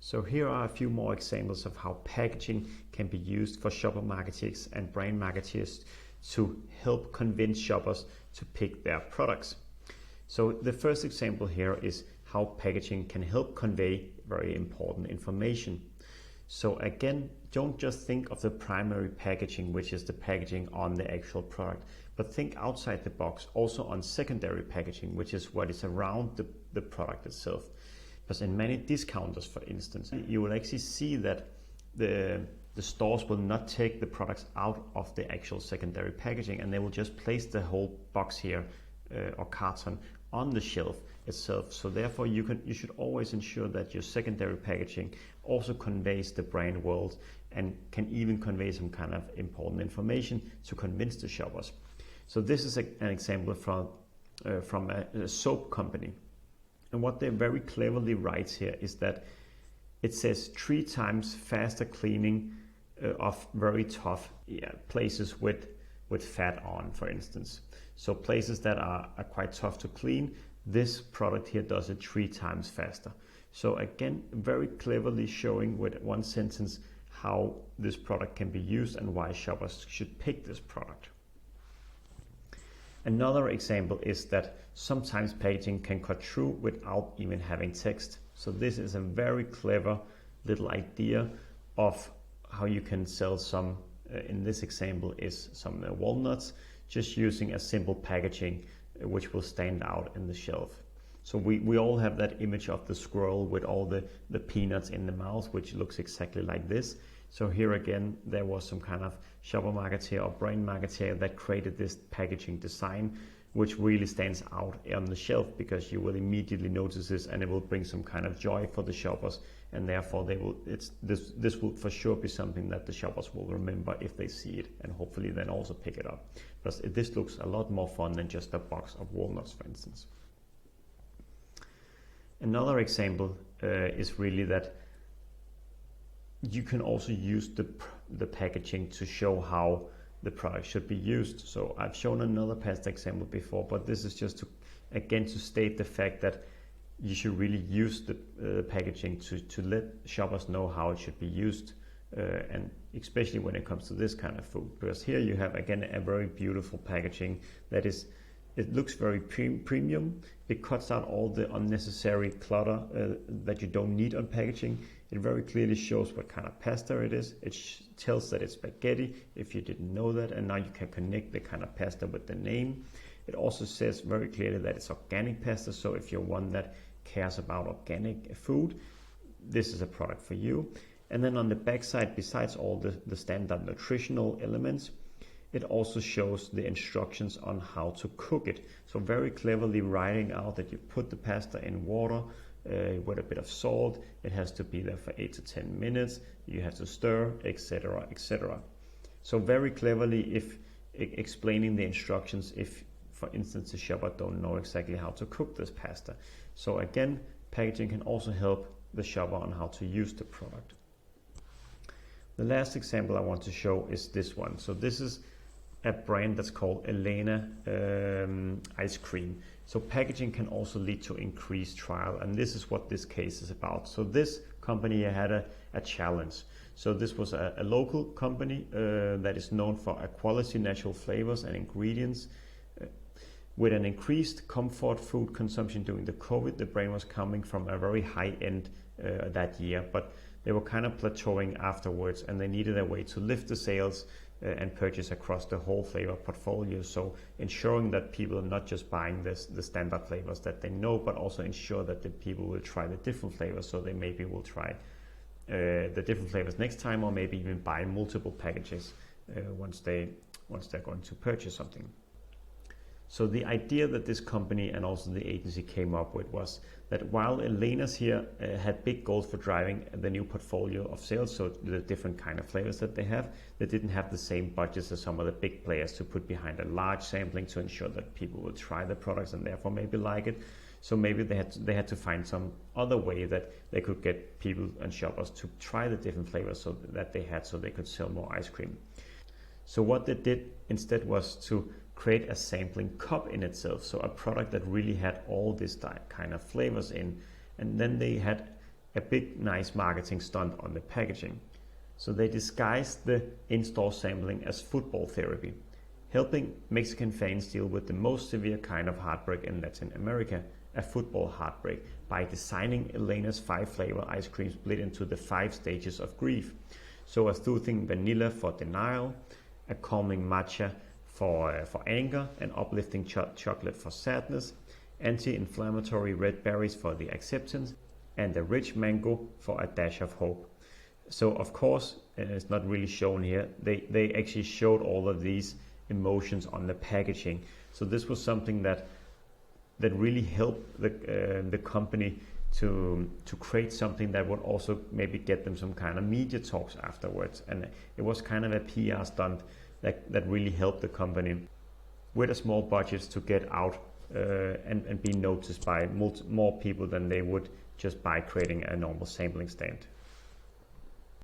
So here are a few more examples of how packaging can be used for shopper marketeers and brand marketeers to help convince shoppers to pick their products. So the first example here is how packaging can help convey very important information. So again, don't just think of the primary packaging, which is the packaging on the actual product, but think outside the box also on secondary packaging, which is what is around the product itself. Because in many discounters, for instance, you will actually see that the stores will not take the products out of the actual secondary packaging, and they will just place the whole box here or carton on the shelf itself. So therefore you should always ensure that your secondary packaging also conveys the brand world and can even convey some kind of important information to convince the shoppers. So this is an example from a soap company. And what they very cleverly writes here is that it says 3 times faster cleaning of very tough places with fat on, for instance. So places that are quite tough to clean, this product here does it 3 times faster. So again, very cleverly showing with one sentence how this product can be used and why shoppers should pick this product. Another example is that sometimes packaging can cut through without even having text. So this is a very clever little idea of how you can sell some, in this example is some walnuts, just using a simple packaging which will stand out in the shelf. So we all have that image of the squirrel with all the peanuts in the mouth, which looks exactly like this. So here again, there was some kind of shopper marketer or brand marketer that created this packaging design, which really stands out on the shelf because you will immediately notice this and it will bring some kind of joy for the shoppers, and therefore this will for sure be something that the shoppers will remember if they see it, and hopefully then also pick it up, because this looks a lot more fun than just a box of walnuts, for instance. Another example is really that you can also use the packaging to show how the product should be used. So I've shown another past example before, but this is just to state the fact that you should really use the packaging to let shoppers know how it should be used, and especially when it comes to this kind of food, because here you have again a very beautiful packaging that is, it looks very premium. It cuts out all the unnecessary clutter that you don't need on packaging. It very clearly shows what kind of pasta it is. It tells that it's spaghetti if you didn't know that, and now you can connect the kind of pasta with the name. It also says very clearly that it's organic pasta, so if you're one that cares about organic food, this is a product for you. And then on the back side, besides all the standard nutritional elements, it also shows the instructions on how to cook it. So very cleverly writing out that you put the pasta in water with a bit of salt. It has to be there for 8 to 10 minutes. You have to stir, etc., etc. So very cleverly if explaining the instructions if, for instance, the shopper don't know exactly how to cook this pasta. So again, packaging can also help the shopper on how to use the product. The last example I want to show is this one. So this is a brand that's called Elena ice cream. So packaging can also lead to increased trial, and this is what this case is about. So this company had a challenge. So this was a local company that is known for a quality natural flavors and ingredients. With an increased comfort food consumption during the COVID, the brand was coming from a very high end that year, but they were kind of plateauing afterwards, and they needed a way to lift the sales and purchase across the whole flavor portfolio. So ensuring that people are not just buying the standard flavors that they know, but also ensure that the people will try the different flavors, so they maybe will try the different flavors next time, or maybe even buy multiple packages once they're going to purchase something. So the idea that this company and also the agency came up with was that while Elena's here had big goals for driving the new portfolio of sales, so the different kind of flavors that they didn't have the same budgets as some of the big players to put behind a large sampling to ensure that people will try the products and therefore maybe like it. So maybe they had to find some other way that they could get people and shoppers to try the different flavors so they could sell more ice cream. So what they did instead was to create a sampling cup in itself, so a product that really had all this kind of flavors in, and then they had a big nice marketing stunt on the packaging. So they disguised the in-store sampling as football therapy, helping Mexican fans deal with the most severe kind of heartbreak in Latin America, a football heartbreak, by designing Elena's 5-flavor ice cream split into the 5 stages of grief. So a soothing vanilla for denial, a calming matcha for anger, an uplifting chocolate for sadness, anti-inflammatory red berries for the acceptance, and a rich mango for a dash of hope. So of course, it's not really shown here, they actually showed all of these emotions on the packaging. So this was something that really helped the company to create something that would also maybe get them some kind of media talks afterwards. And it was kind of a PR stunt that really helped the company with a small budget to get out and be noticed by more people than they would just by creating a normal sampling stand.